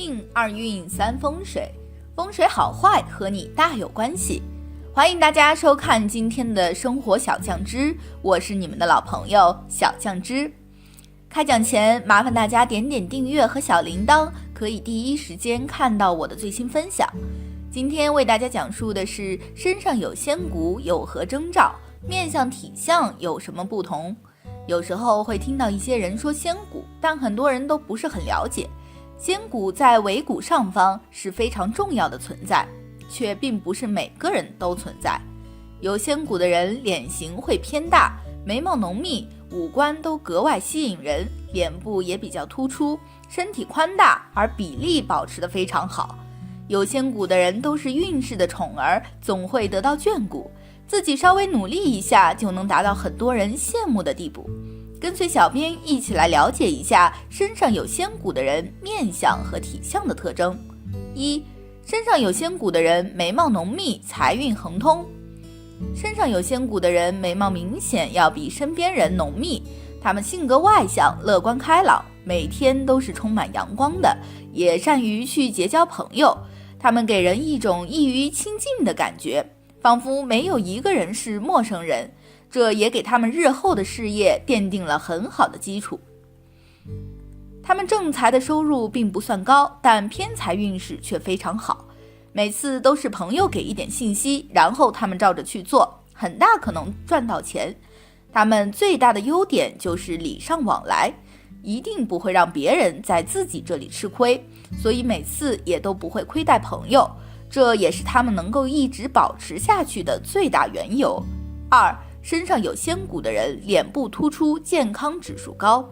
命二运三风水，风水好坏和你大有关系。欢迎大家收看今天的生活小酱汁，我是你们的老朋友小酱汁。开讲前麻烦大家点点订阅和小铃铛，可以第一时间看到我的最新分享。今天为大家讲述的是身上有仙骨有何征兆，面相体相有什么不同。有时候会听到一些人说仙骨，但很多人都不是很了解。仙骨在尾骨上方是非常重要的存在，却并不是每个人都存在。有仙骨的人脸型会偏大，眉毛浓密，五官都格外吸引人，脸部也比较突出，身体宽大，而比例保持得非常好。有仙骨的人都是运势的宠儿，总会得到眷顾，自己稍微努力一下就能达到很多人羡慕的地步。跟随小编一起来了解一下身上有仙骨的人面相和体相的特征。一、身上有仙骨的人眉毛浓密，财运亨通。身上有仙骨的人眉毛明显要比身边人浓密，他们性格外向，乐观开朗，每天都是充满阳光的，也善于去结交朋友。他们给人一种易于亲近的感觉，仿佛没有一个人是陌生人，这也给他们日后的事业奠定了很好的基础。他们正财的收入并不算高，但偏财运势却非常好，每次都是朋友给一点信息，然后他们照着去做，很大可能赚到钱。他们最大的优点就是礼尚往来，一定不会让别人在自己这里吃亏，所以每次也都不会亏待朋友，这也是他们能够一直保持下去的最大缘由。二、身上有仙骨的人脸部突出，健康指数高。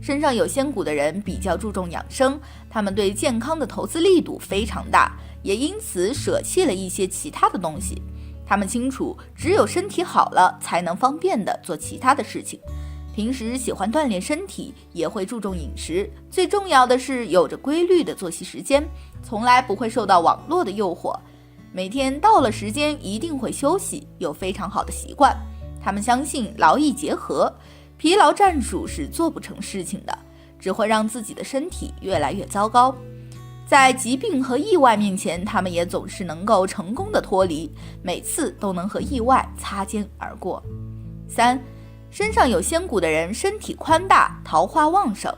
身上有仙骨的人比较注重养生，他们对健康的投资力度非常大，也因此舍弃了一些其他的东西。他们清楚，只有身体好了，才能方便的做其他的事情。平时喜欢锻炼身体，也会注重饮食，最重要的是有着规律的作息时间，从来不会受到网络的诱惑。每天到了时间一定会休息，有非常好的习惯。他们相信劳逸结合，疲劳战术是做不成事情的，只会让自己的身体越来越糟糕。在疾病和意外面前，他们也总是能够成功的脱离，每次都能和意外擦肩而过。三、身上有仙骨的人身体宽大，桃花旺盛。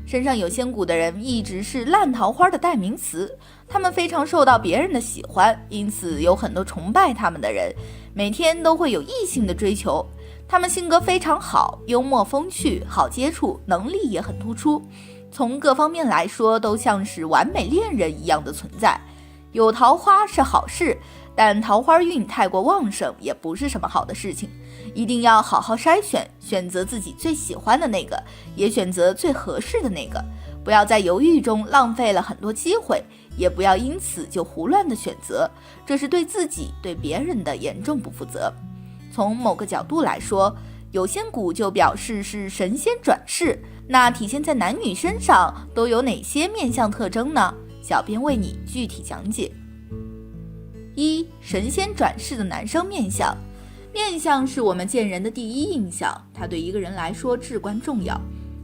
身上有仙骨的人一直是烂桃花的代名词，他们非常受到别人的喜欢，因此有很多崇拜他们的人，每天都会有异性的追求。他们性格非常好，幽默风趣，好接触，能力也很突出，从各方面来说都像是完美恋人一样的存在。有桃花是好事，但桃花运太过旺盛也不是什么好的事情，一定要好好筛选，选择自己最喜欢的那个，也选择最合适的那个，不要在犹豫中浪费了很多机会，也不要因此就胡乱的选择，这是对自己对别人的严重不负责。从某个角度来说，有仙骨就表示是神仙转世，那体现在男女身上都有哪些面相特征呢？小编为你具体讲解。一、神仙转世的男生面相。面相是我们见人的第一印象，它对一个人来说至关重要。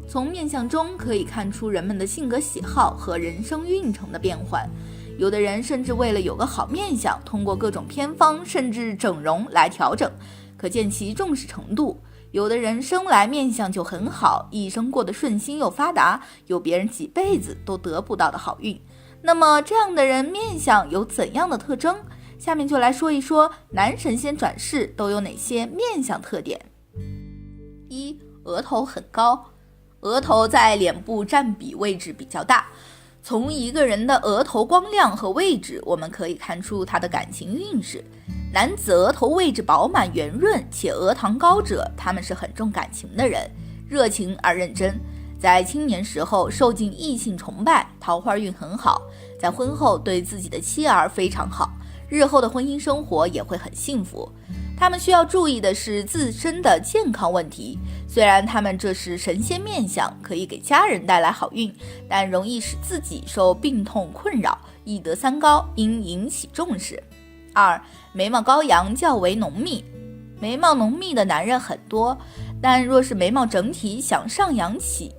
从面相中可以看出人们的性格喜好和人生运程的变换，有的人甚至为了有个好面相，通过各种偏方甚至整容来调整，可见其重视程度。有的人生来面相就很好，一生过得顺心又发达，有别人几辈子都得不到的好运。那么这样的人面相有怎样的特征？下面就来说一说男神仙转世都有哪些面相特点。一、额头很高。额头在脸部占比位置比较大，从一个人的额头光亮和位置，我们可以看出他的感情运势。男子额头位置饱满圆润且额堂高者，他们是很重感情的人，热情而认真，在青年时候受尽异性崇拜，桃花运很好，在婚后对自己的妻儿非常好，日后的婚姻生活也会很幸福。他们需要注意的是自身的健康问题，虽然他们这是神仙面相，可以给家人带来好运，但容易使自己受病痛困扰，易得三高，应引起重视。二、眉毛高扬较为浓密。眉毛浓密的男人很多，但若是眉毛整体向上扬起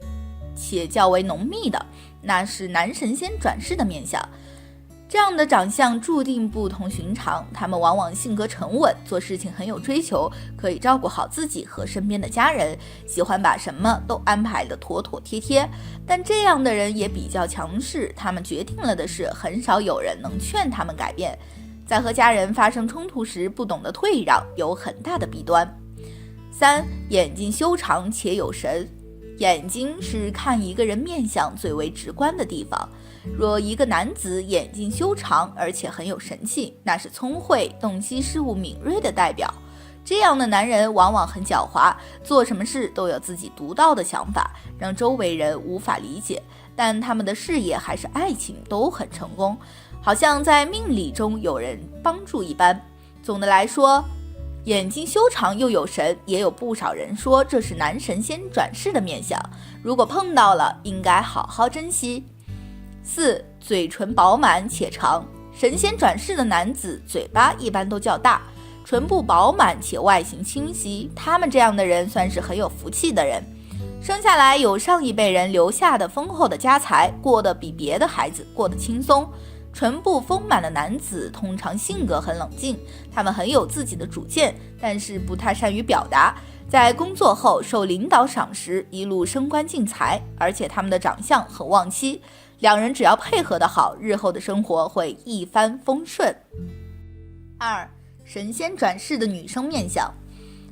且较为浓密的，那是男神仙转世的面相。这样的长相注定不同寻常，他们往往性格沉稳，做事情很有追求，可以照顾好自己和身边的家人，喜欢把什么都安排得妥妥帖帖。但这样的人也比较强势，他们决定了的事，很少有人能劝他们改变。在和家人发生冲突时，不懂得退让，有很大的弊端。3. 眼睛修长且有神。眼睛是看一个人面相最为直观的地方。若一个男子眼睛修长而且很有神气，那是聪慧、洞悉事物敏锐的代表。这样的男人往往很狡猾，做什么事都有自己独到的想法，让周围人无法理解，但他们的事业还是爱情都很成功，好像在命理中有人帮助一般。总的来说，眼睛修长又有神，也有不少人说这是男神仙转世的面相，如果碰到了，应该好好珍惜。4. 嘴唇饱满且长。神仙转世的男子嘴巴一般都较大，唇部饱满且外形清晰，他们这样的人算是很有福气的人，生下来有上一辈人留下的丰厚的家财，过得比别的孩子过得轻松。唇部丰满的男子通常性格很冷静，他们很有自己的主见，但是不太善于表达，在工作后受领导赏识，一路升官进财，而且他们的长相很旺妻，两人只要配合得好，日后的生活会一帆风顺。2. 神仙转世的女生面相。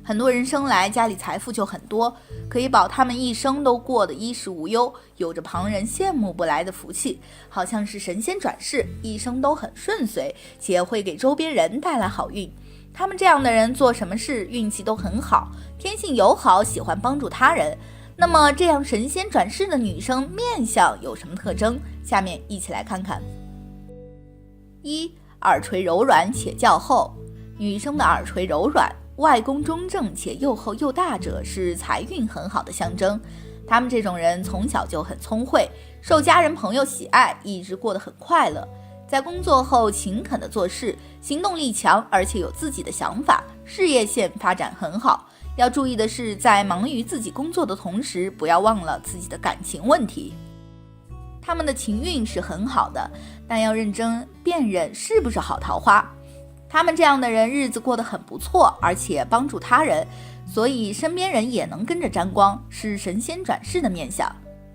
很多人生来家里财富就很多，可以保他们一生都过得衣食无忧，有着旁人羡慕不来的福气，好像是神仙转世，一生都很顺遂，且会给周边人带来好运。他们这样的人做什么事运气都很好，天性友好，喜欢帮助他人。那么这样神仙转世的女生面相有什么特征？下面一起来看看。1. 耳垂柔软且较厚。女生的耳垂柔软，外弓中正且又厚又大者是财运很好的象征。他们这种人从小就很聪慧，受家人朋友喜爱，一直过得很快乐。在工作后勤恳地做事，行动力强，而且有自己的想法，事业线发展很好。要注意的是，在忙于自己工作的同时，不要忘了自己的感情问题。他们的情运是很好的，但要认真辨认是不是好桃花。他们这样的人日子过得很不错，而且帮助他人，所以身边人也能跟着沾光，是神仙转世的面相。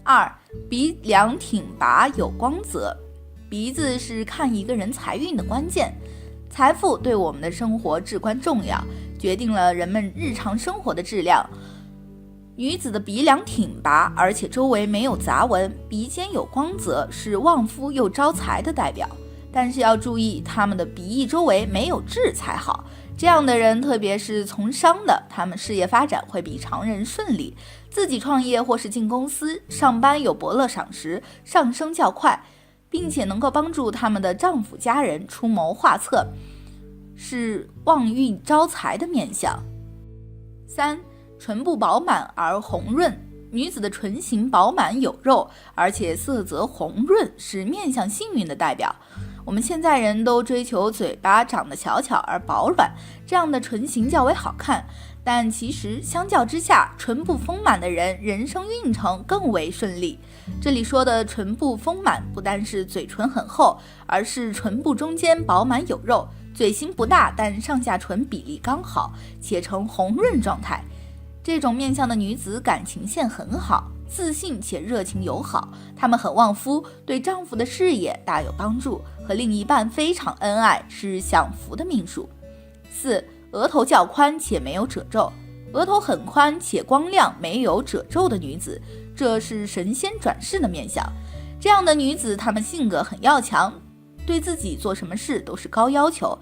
2. 鼻梁挺拔有光泽。鼻子是看一个人财运的关键，财富对我们的生活至关重要，决定了人们日常生活的质量。女子的鼻梁挺拔，而且周围没有杂纹，鼻尖有光泽，是旺夫又招财的代表。但是要注意，他们的鼻翼周围没有痣才好。这样的人，特别是从商的，他们事业发展会比常人顺利。自己创业或是进公司上班有伯乐赏识，上升较快，并且能够帮助他们的丈夫家人出谋划策，是旺运招财的面相。3. 唇部饱满而红润。女子的唇形饱满有肉，而且色泽红润，是面相幸运的代表。我们现在人都追求嘴巴长得巧巧而饱软，这样的唇形较为好看，但其实相较之下，唇部丰满的人人生运程更为顺利。这里说的唇部丰满不单是嘴唇很厚，而是唇部中间饱满有肉，嘴型不大，但上下唇比例刚好，且呈红润状态。这种面相的女子感情线很好，自信且热情友好，她们很旺夫，对丈夫的事业大有帮助，和另一半非常恩爱，是享福的命数。4. 额头较宽且没有褶皱。额头很宽且光亮，没有褶皱的女子，这是神仙转世的面相。这样的女子，她们性格很要强，对自己做什么事都是高要求，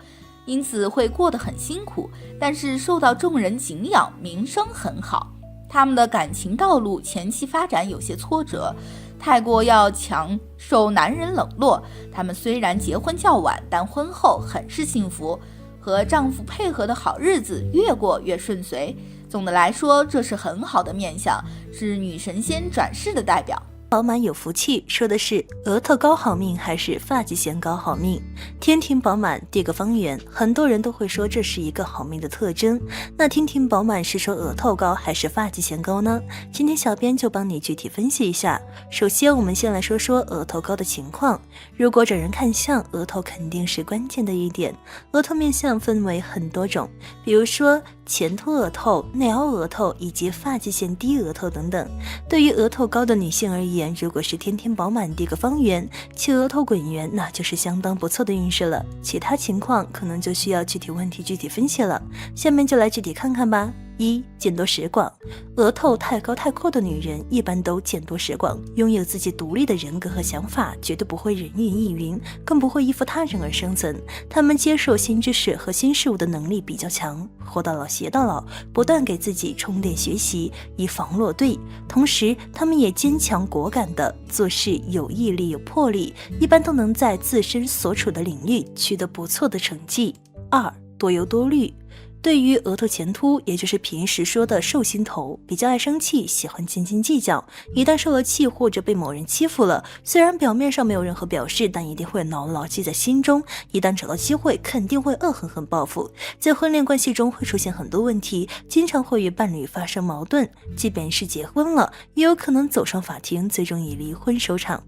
因此会过得很辛苦，但是受到众人敬仰，名声很好。他们的感情道路前期发展有些挫折，太过要强，受男人冷落。他们虽然结婚较晚，但婚后很是幸福，和丈夫配合的好日子越过越顺遂。总的来说，这是很好的面相，是女神仙转世的代表。饱满有福气，说的是额头高好命还是发际线高好命？天庭饱满地个方圆，很多人都会说这是一个好命的特征。那天庭饱满是说额头高还是发际线高呢？今天小编就帮你具体分析一下。首先我们先来说说额头高的情况。如果找人看相，额头肯定是关键的一点。额头面相分为很多种，比如说前凸额头、内凹额头以及发际线低额头等等。对于额头高的女性而言，如果是天庭饱满地个方圆，其额头滚圆，那就是相当不错的运势了。其他情况可能就需要具体问题具体分析了。下面就来具体看看吧。一、见多识广。额头太高太阔的女人一般都见多识广，拥有自己独立的人格和想法，绝对不会人云亦云，更不会依附他人而生存。她们接受新知识和新事物的能力比较强，活到老学到老，不断给自己充电学习，以防落队。同时她们也坚强果敢的做事，有毅力有魄力，一般都能在自身所处的领域取得不错的成绩。二、多忧多虑。对于额头前凸，也就是平时说的寿星头，比较爱生气，喜欢斤斤计较，一旦受了气或者被某人欺负了，虽然表面上没有任何表示，但一定会牢牢记在心中，一旦找到机会肯定会恶狠狠报复。在婚恋关系中会出现很多问题，经常会与伴侣发生矛盾，即便是结婚了，也有可能走上法庭，最终以离婚收场。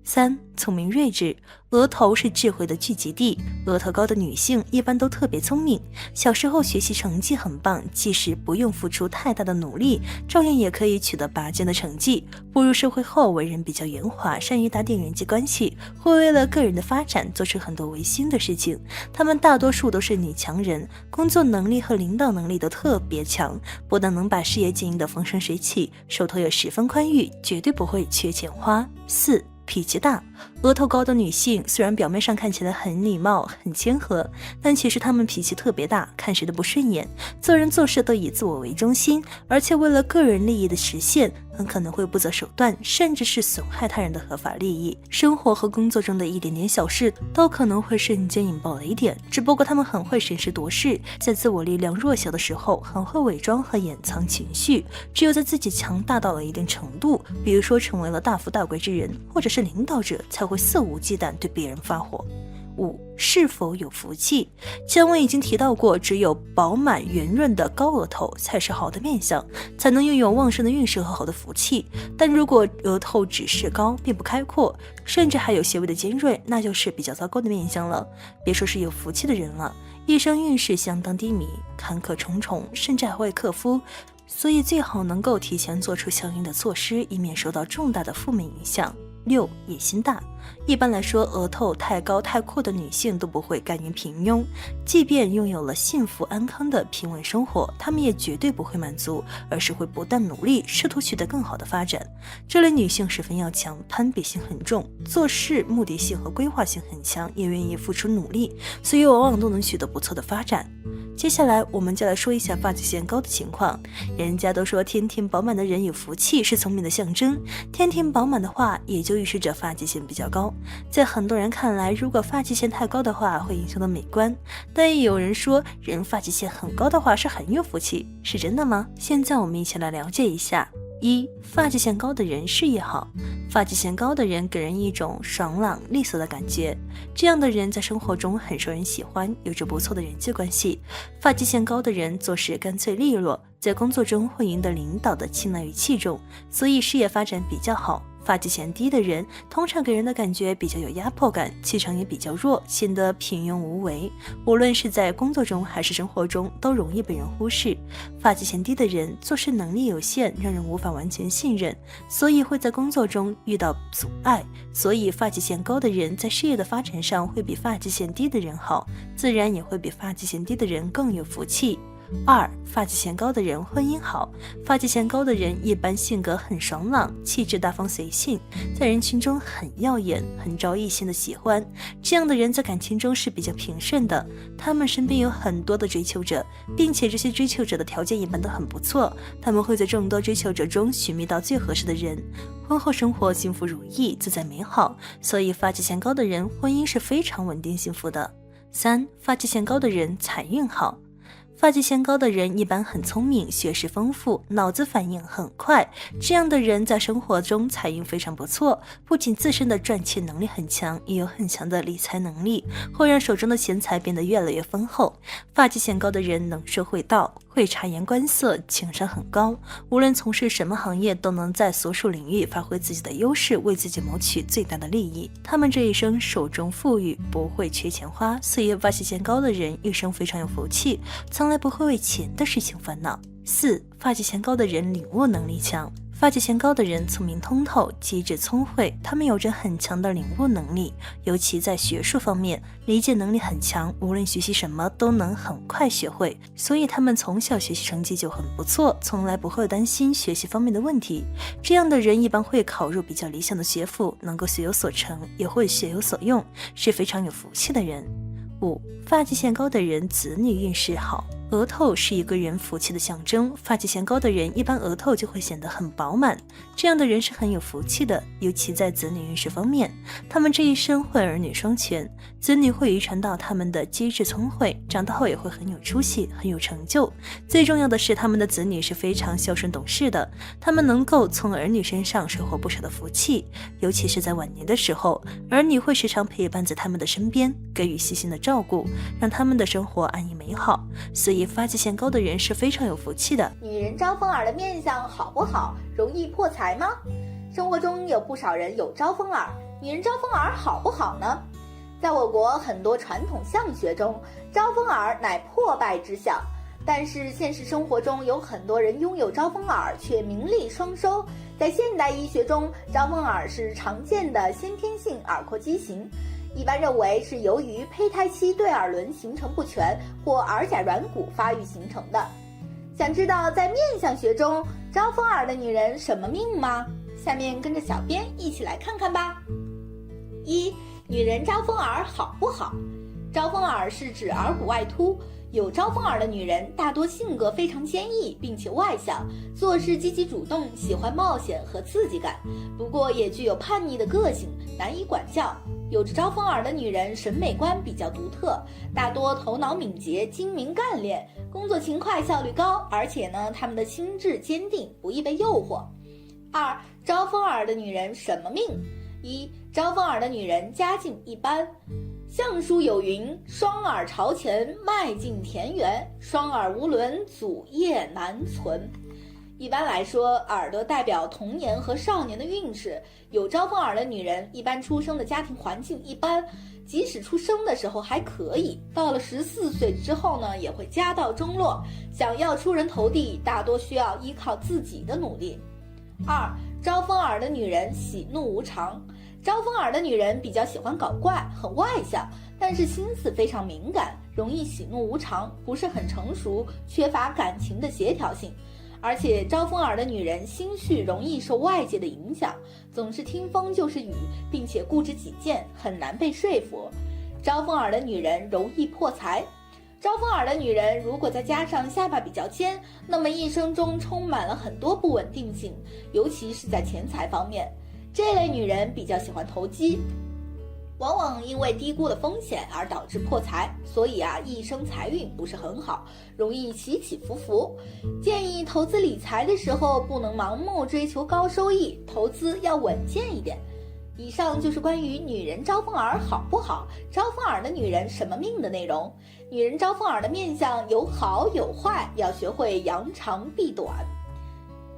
三、聪明睿智。额头是智慧的聚集地，额头高的女性一般都特别聪明，小时候学习成绩很棒，即使不用付出太大的努力，照样也可以取得拔尖的成绩。步入社会后，为人比较圆滑，善于打点人际关系，会为了个人的发展做出很多违心的事情。她们大多数都是女强人，工作能力和领导能力都特别强，不但能把事业经营得风生水起，手头也十分宽裕，绝对不会缺钱花。四、脾气大。额头高的女性虽然表面上看起来很礼貌很谦和，但其实她们脾气特别大，看谁都不顺眼，做人做事都以自我为中心，而且为了个人利益的实现，很可能会不择手段，甚至是损害他人的合法利益。生活和工作中的一点点小事都可能会瞬间引爆雷点，只不过他们很会审时度势，在自我力量弱小的时候很会伪装和掩藏情绪，只有在自己强大到了一定程度，比如说成为了大富大贵之人或者是领导者，才会肆无忌惮对别人发火。五、是否有福气。前文已经提到过，只有饱满圆润的高额头才是好的面相，才能拥有旺盛的运势和好的福气。但如果额头只是高并不开阔，甚至还有些微的尖锐，那就是比较糟糕的面相了。别说是有福气的人了，一生运势相当低迷，坎坷重重，甚至还会克夫。所以最好能够提前做出相应的措施，以免受到重大的负面影响。六、野心大。一般来说，额头太高太阔的女性都不会甘于平庸，即便拥有了幸福安康的平稳生活，她们也绝对不会满足，而是会不断努力，试图取得更好的发展。这类女性十分要强，攀比心很重，做事目的性和规划性很强，也愿意付出努力，所以往往都能取得不错的发展。接下来我们就来说一下发际线高的情况。人家都说天庭饱满的人有福气，是聪明的象征，天庭饱满的话也就预示着发际线比较高。在很多人看来，如果发际线太高的话会影响到美观，但也有人说人发际线很高的话是很有福气，是真的吗？现在我们一起来了解一下。一、发际线高的人事业好。发际线高的人给人一种爽朗利索的感觉，这样的人在生活中很受人喜欢，有着不错的人际关系。发际线高的人做事干脆利落，在工作中会赢得领导的青睐与器重，所以事业发展比较好。发际线低的人通常给人的感觉比较有压迫感，气场也比较弱，显得平庸无为，无论是在工作中还是生活中都容易被人忽视。发际线低的人做事能力有限，让人无法完全信任，所以会在工作中遇到阻碍，所以发际线高的人在事业的发展上会比发际线低的人好，自然也会比发际线低的人更有福气。二、发际线高的人婚姻好。发际线高的人一般性格很爽朗，气质大方随性，在人群中很耀眼，很招异性的喜欢。这样的人在感情中是比较平顺的，他们身边有很多的追求者，并且这些追求者的条件一般都很不错，他们会在众多追求者中寻觅到最合适的人，婚后生活幸福如意，自在美好，所以发际线高的人婚姻是非常稳定幸福的。三、发际线高的人财运好。发际线高的人一般很聪明，学识丰富，脑子反应很快。这样的人在生活中财运非常不错，不仅自身的赚钱能力很强，也有很强的理财能力，会让手中的钱财变得越来越丰厚。发际线高的人能说会道，会察言观色，情商很高，无论从事什么行业都能在所属领域发挥自己的优势，为自己谋取最大的利益。他们这一生手中富裕，不会缺钱花，所以发际线高的人一生非常有福气，从来不会为钱的事情烦恼。4. 发际线高的人领悟能力强。发际线高的人聪明通透，机智聪慧，他们有着很强的领悟能力，尤其在学术方面，理解能力很强，无论学习什么都能很快学会，所以他们从小学习成绩就很不错，从来不会担心学习方面的问题。这样的人一般会考入比较理想的学府，能够学有所成，也会学有所用，是非常有福气的人。5. 发际线高的人子女运势好。额头是一个人福气的象征，发际线高的人一般额头就会显得很饱满，这样的人是很有福气的，尤其在子女运势方面，他们这一生会儿女双全，子女会遗传到他们的机智聪慧，长大后也会很有出息，很有成就。最重要的是，他们的子女是非常孝顺懂事的，他们能够从儿女身上收获不少的福气，尤其是在晚年的时候，儿女会时常陪伴在他们的身边，给予细心的照顾，让他们的生活安逸美好，所以发际线高的人是非常有福气的。女人招风耳的面相好不好，容易破财吗？生活中有不少人有招风耳，女人招风耳好不好呢？在我国很多传统相学中，招风耳乃破败之象，但是现实生活中有很多人拥有招风耳却名利双收。在现代医学中，招风耳是常见的先天性耳廓畸形，一般认为是由于胚胎期对耳轮形成不全或耳甲软骨发育形成的。想知道在面相学中招风耳的女人什么命吗？下面跟着小编一起来看看吧。1. 女人招风耳好不好？招风耳是指耳骨外凸，有招风耳的女人大多性格非常坚毅，并且外向，做事积极主动，喜欢冒险和刺激感，不过也具有叛逆的个性，难以管教。有着招风耳的女人审美观比较独特，大多头脑敏捷、精明干练，工作勤快、效率高，而且她们的心智坚定，不易被诱惑。2. 招风耳的女人什么命？1. 招风耳的女人家境一般。相书有云：双耳朝前，迈进田园；双耳无伦，祖业难存。一般来说，耳朵代表童年和少年的运势，有招风耳的女人一般出生的家庭环境一般，即使出生的时候还可以，到了14岁之后也会家道中落，想要出人头地，大多需要依靠自己的努力。2. 招风耳的女人喜怒无常。招风耳的女人比较喜欢搞怪，很外向，但是心思非常敏感，容易喜怒无常，不是很成熟，缺乏感情的协调性。而且招风耳的女人心绪容易受外界的影响，总是听风就是雨，并且固执己见，很难被说服。招风耳的女人容易破财。招风耳的女人如果再加上下巴比较尖，那么一生中充满了很多不稳定性，尤其是在钱财方面。这类女人比较喜欢投机，往往因为低估了风险而导致破财，所以一生财运不是很好，容易起起伏伏。建议投资理财的时候不能盲目追求高收益，投资要稳健一点。以上就是关于女人招风耳好不好，招风耳的女人什么命的内容。女人招风耳的面相有好有坏，要学会扬长避短。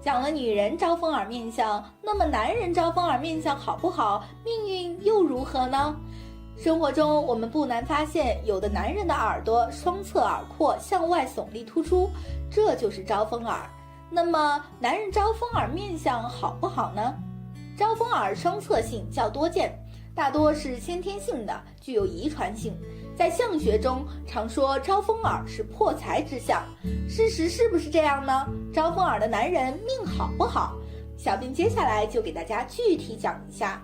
讲了女人招风耳面相，那么男人招风耳面相好不好，命运又如何呢？生活中我们不难发现，有的男人的耳朵双侧耳廓向外耸立突出，这就是招风耳。那么男人招风耳面相好不好呢？招风耳双侧性较多见，大多是先天性的，具有遗传性。在相学中常说招风耳是破财之象，事实是不是这样呢？招风耳的男人命好不好？小编接下来就给大家具体讲一下。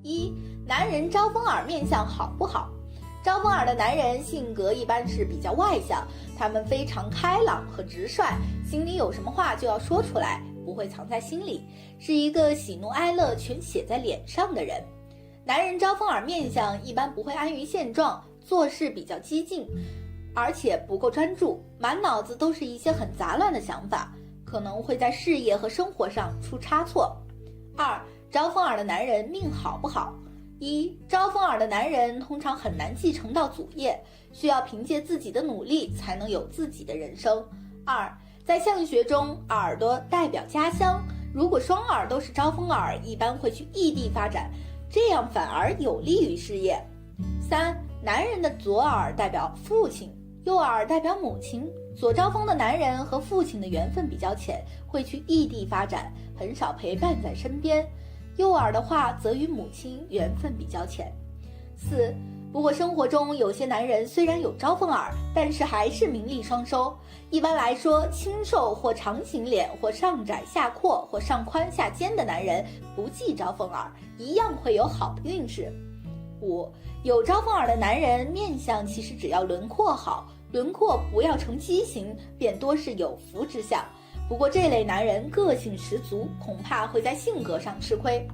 1. 男人招风耳面相好不好？招风耳的男人性格一般是比较外向，他们非常开朗和直率，心里有什么话就要说出来，不会藏在心里，是一个喜怒哀乐全写在脸上的人。男人招风耳面相一般不会安于现状，做事比较激进，而且不够专注，满脑子都是一些很杂乱的想法，可能会在事业和生活上出差错。2. 招风耳的男人命好不好？ 1. 招风耳的男人通常很难继承到祖业，需要凭借自己的努力才能有自己的人生。2. 在相学中，耳朵代表家乡，如果双耳都是招风耳，一般会去异地发展，这样反而有利于事业。3. 男人的左耳代表父亲，右耳代表母亲，左招风的男人和父亲的缘分比较浅，会去异地发展，很少陪伴在身边。右耳的话则与母亲缘分比较浅。4. 不过生活中有些男人虽然有招风耳，但是还是名利双收。一般来说，清瘦或长形脸或上窄下阔或上宽下尖的男人不忌招风耳，一样会有好的运势。5. 有招风耳的男人面相其实只要轮廓好，轮廓不要成畸形，便多是有福之相。不过这类男人个性十足，恐怕会在性格上吃亏。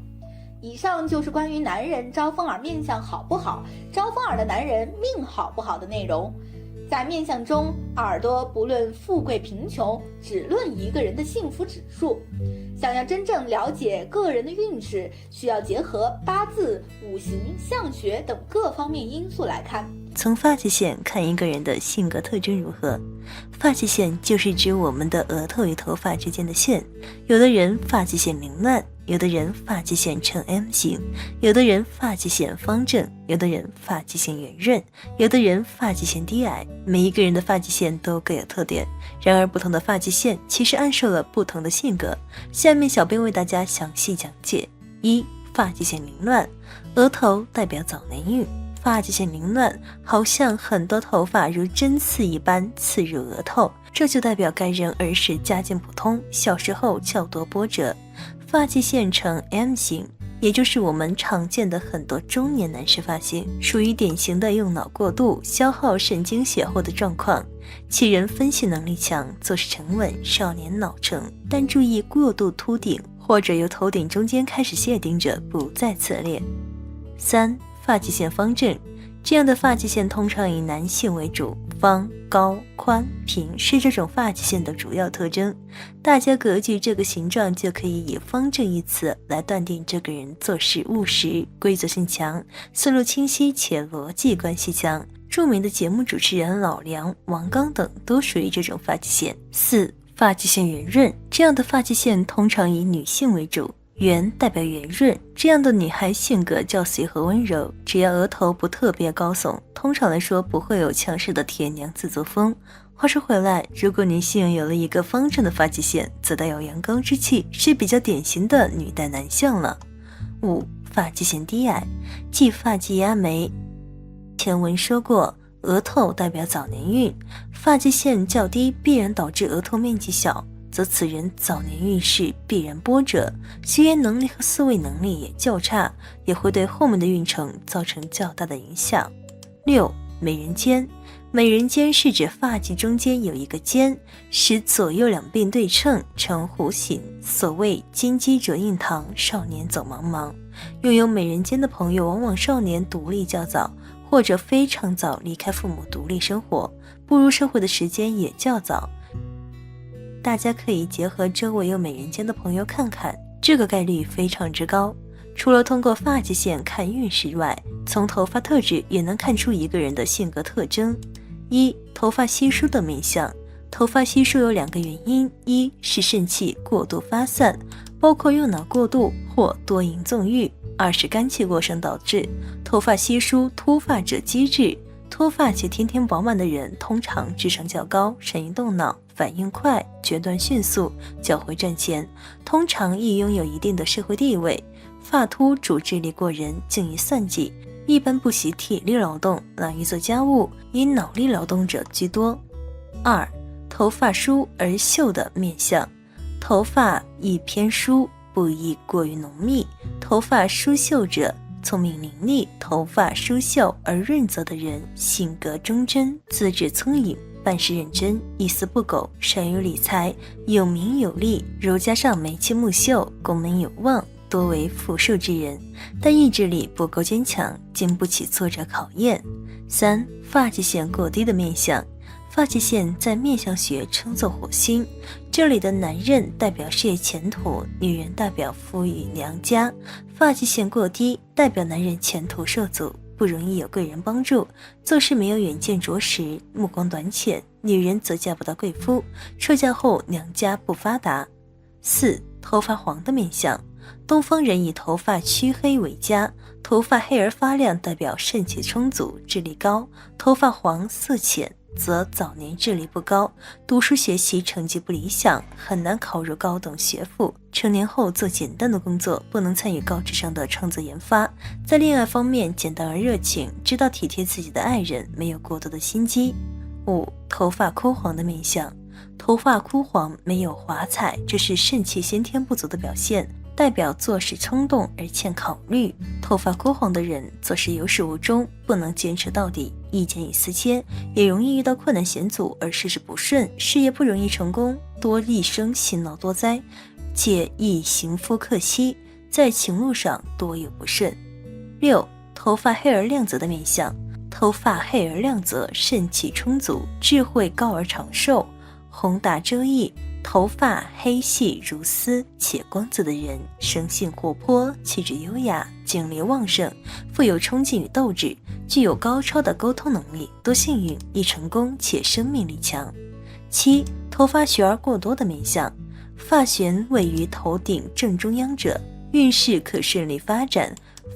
以上就是关于男人招风耳面相好不好，招风耳的男人命好不好的内容。在面相中，耳朵不论富贵贫穷，只论一个人的幸福指数。想要真正了解个人的运势，需要结合八字、五行、相学等各方面因素来看。从发际线看一个人的性格特征如何。发际线就是指我们的额头与头发之间的线，有的人发际线凌乱，有的人发际线呈 M 型，有的人发际线方正，有的人发际线圆润，有的人发际线低矮。每一个人的发际线都各有特点，然而不同的发际线其实暗示了不同的性格。下面小编为大家详细讲解。1. 发际线凌乱，额头代表早年运。发际线凌乱，好像很多头发如针刺一般刺入额头，这就代表该人儿时家境普通，小时候较多波折。发际线呈 M 型，也就是我们常见的很多中年男士发型，属于典型的用脑过度、消耗神经血后的状况。其人分析能力强，做事沉稳，少年脑成，但注意过度秃顶或者由头顶中间开始谢顶者不在此列。3. 发际线方正，这样的发际线通常以男性为主，方、高、宽、平是这种发际线的主要特征。大家根据这个形状就可以以方正一词来断定这个人做事务实，规则性强，思路清晰且逻辑关系强。著名的节目主持人老梁、王刚等都属于这种发际线。4. 发际线圆润，这样的发际线通常以女性为主，圆代表圆润，这样的女孩性格较随和温柔，只要额头不特别高耸，通常来说不会有强势的铁娘子作风。话说回来，如果女性有了一个方正的发际线，则带有阳刚之气，是比较典型的女代男相了。5. 发际线低矮，即发际压眉。前文说过，额头代表早年运，发际线较低必然导致额头面积小，则此人早年运势必然波折，学业能力和思维能力也较差，也会对后面的运程造成较大的影响。6. 美人尖，美人尖是指发际中间有一个尖，使左右两鬓对称，呈弧形，所谓金鸡折印堂，少年走茫茫。拥有美人尖的朋友往往少年独立较早，或者非常早离开父母独立生活，步入社会的时间也较早。大家可以结合周围有美人尖的朋友看看，这个概率非常之高。除了通过发际线看运势外，从头发特质也能看出一个人的性格特征。1. 头发稀疏的面相。头发稀疏有2个原因，一是肾气过度发散，包括用脑过度或多淫纵欲；二是肝气过盛导致。头发稀疏，秃发者机智，脱发且天天饱满的人通常智商较高，善于动脑，反应快，决断迅速，较会赚钱，通常亦拥有一定的社会地位。发秃主智力过人，精于算计，一般不喜体力劳动，懒于做家务，以脑力劳动者居多。2. 头发疏而秀的面相。头发宜偏疏，不宜过于浓密。头发疏秀者聪明伶俐，头发疏秀而润泽的人性格忠贞，资质聪颖，办事认真，一丝不苟，善于理财，有名有利，如加上眉清目秀，功名有望，多为福寿之人，但意志力不够坚强，经不起挫折考验。3. 发际线过低的面相。发际线在面相学称作火星，这里的男人代表事业前途，女人代表富裕娘家。发际线过低代表男人前途受阻，不容易有贵人帮助，做事没有远见卓识，目光短浅，女人则嫁不到贵夫，出嫁后娘家不发达。4. 头发黄的面相。东方人以头发黢黑为佳，头发黑而发亮代表肾气充足，智力高；头发黄色浅则早年智力不高，读书学习成绩不理想，很难考入高等学府，成年后做简单的工作，不能参与高智商的创作研发。在恋爱方面简单而热情，知道体贴自己的爱人，没有过多的心机。5. 头发枯黄的面相。头发枯黄没有华彩，这是肾气先天不足的表现，代表做事冲动而欠考虑。头发枯黄的人做事有始无终，不能坚持到底，意见与思迁，也容易遇到困难险阻而事事不顺，事业不容易成功，多一生辛劳多灾，且易行夫克妻，在情路上多有不顺。6. 头发黑而亮泽的面相。头发黑而亮泽，肾气充足，智慧高而长寿，宏大周易。头发黑细如丝且光泽的人，生性活泼，气质优雅，精力旺盛，富有冲劲与斗志，具有高超的沟通能力，多幸运，易成功且生命力强。7. 头发旋而过多的面相。发旋位于头顶正中央者，运势可顺利发展；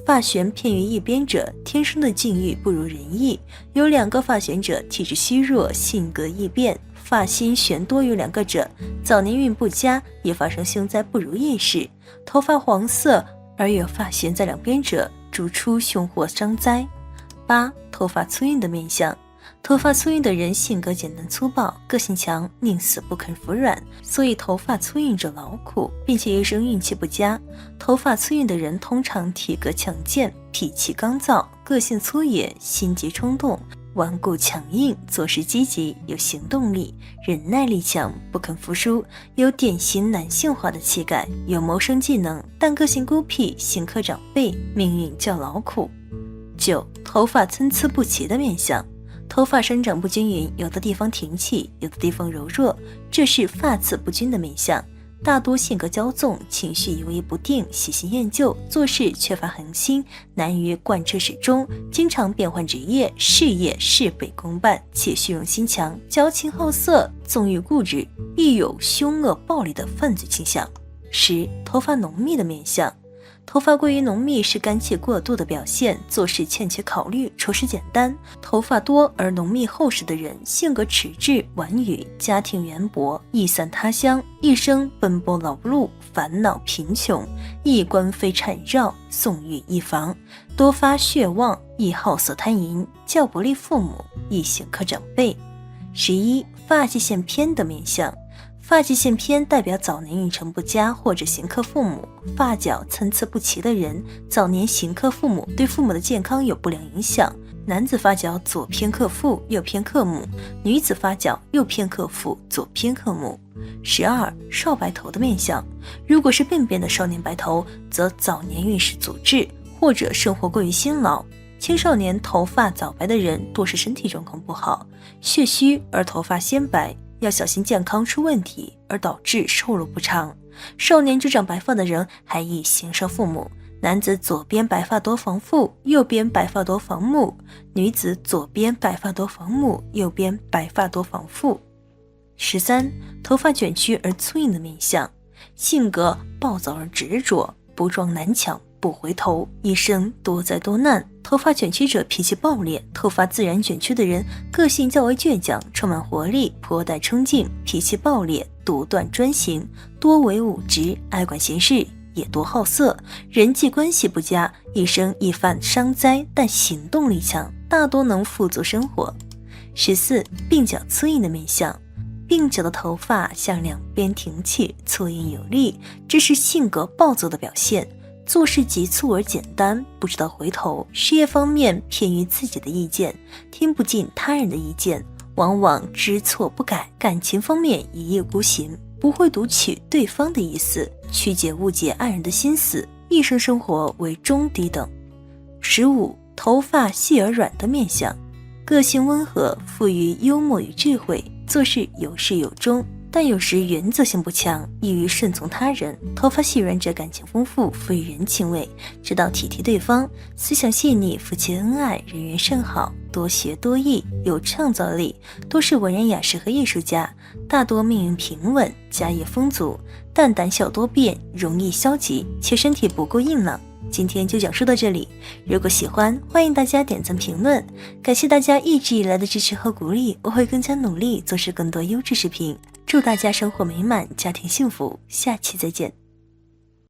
发旋偏于一边者，天生的境遇不如人意。有2个发旋者，体质虚弱，性格易变。发心旋多于2个者，早年运不佳，也发生凶灾不如意事。头发黄色而有发旋在2边者，主出凶祸伤灾。8. 头发粗硬的面相。头发粗硬的人性格简单粗暴，个性强，宁死不肯服软，所以头发粗硬者劳苦，并且一生运气不佳。头发粗硬的人通常体格强健，脾气刚躁，个性粗野，心急冲动，顽固强硬，做事积极，有行动力，忍耐力强，不肯服输，有典型男性化的气概，有谋生技能，但个性孤僻，性克长辈，命运较劳苦。9. 头发参差不齐的面相。头发生长不均匀，有的地方挺起，有的地方柔弱，这是发次不均的面相。大多性格骄纵，情绪犹豫不定，喜新厌旧，做事缺乏恒心，难于贯彻始终，经常变换职业，事业事倍功半，且虚荣心强，骄情好色，纵欲固执，亦有凶恶暴力的犯罪倾向。10. 头发浓密的面相。头发过于浓密是肝气过度的表现，做事欠缺考虑，处事简单。头发多而浓密厚实的人，性格迟滞婉语，家庭渊博，易散他乡，一生奔波劳碌，烦恼贫穷，易官非缠绕，纵欲易防，多发血旺，易好色贪淫，较不利父母，易行克长辈。11. 发际线偏的面相。发际线偏代表早年运程不佳或者刑克父母，发角参差不齐的人，早年刑克父母，对父母的健康有不良影响。男子发角左偏克父，右偏克母；女子发角右偏克父，左偏克母。12. 少白头的面相。如果是便便的少年白头，则早年运势阻滞，或者生活过于辛劳。青少年头发早白的人，多是身体状况不好，血虚而头发先白，要小心健康出问题，而导致寿禄不长。少年就长白发的人还易刑伤父母，男子左边白发多防父，右边白发多防母；女子左边白发多防母，右边白发多防父。13. 头发卷曲而粗硬的面相。性格暴躁而执着，不撞南墙不回头，一生多灾多难。头发卷曲者脾气暴烈，头发自然卷曲的人个性较为倔强，充满活力，颇带冲劲，脾气暴烈，独断专行，多为武直，爱管闲事，也多好色，人际关系不佳，一生易犯伤灾，但行动力强，大多能富足生活。14. 鬓角粗硬的面相。鬓角的头发向两边挺起，粗硬有力，这是性格暴躁的表现，做事急促而简单，不知道回头，事业方面偏于自己的意见，听不进他人的意见，往往知错不改，感情方面一意孤行，不会读取对方的意思，曲解误解爱人的心思，一生生活为中低等。15. 头发细而软的面相。个性温和，富于幽默与智慧，做事有始有终，但有时原则性不强，易于顺从他人。头发细软者感情丰富，富于人情味，知道体贴对方，思想细腻，夫妻恩爱，人缘甚好，多学多艺，有创造力，多是文人雅士和艺术家，大多命运平稳，家业丰足，但胆小多变，容易消极，且身体不够硬朗。今天就讲述到这里，如果喜欢，欢迎大家点赞评论，感谢大家一直以来的支持和鼓励，我会更加努力做出更多优质视频，祝大家生活美满，家庭幸福，下期再见。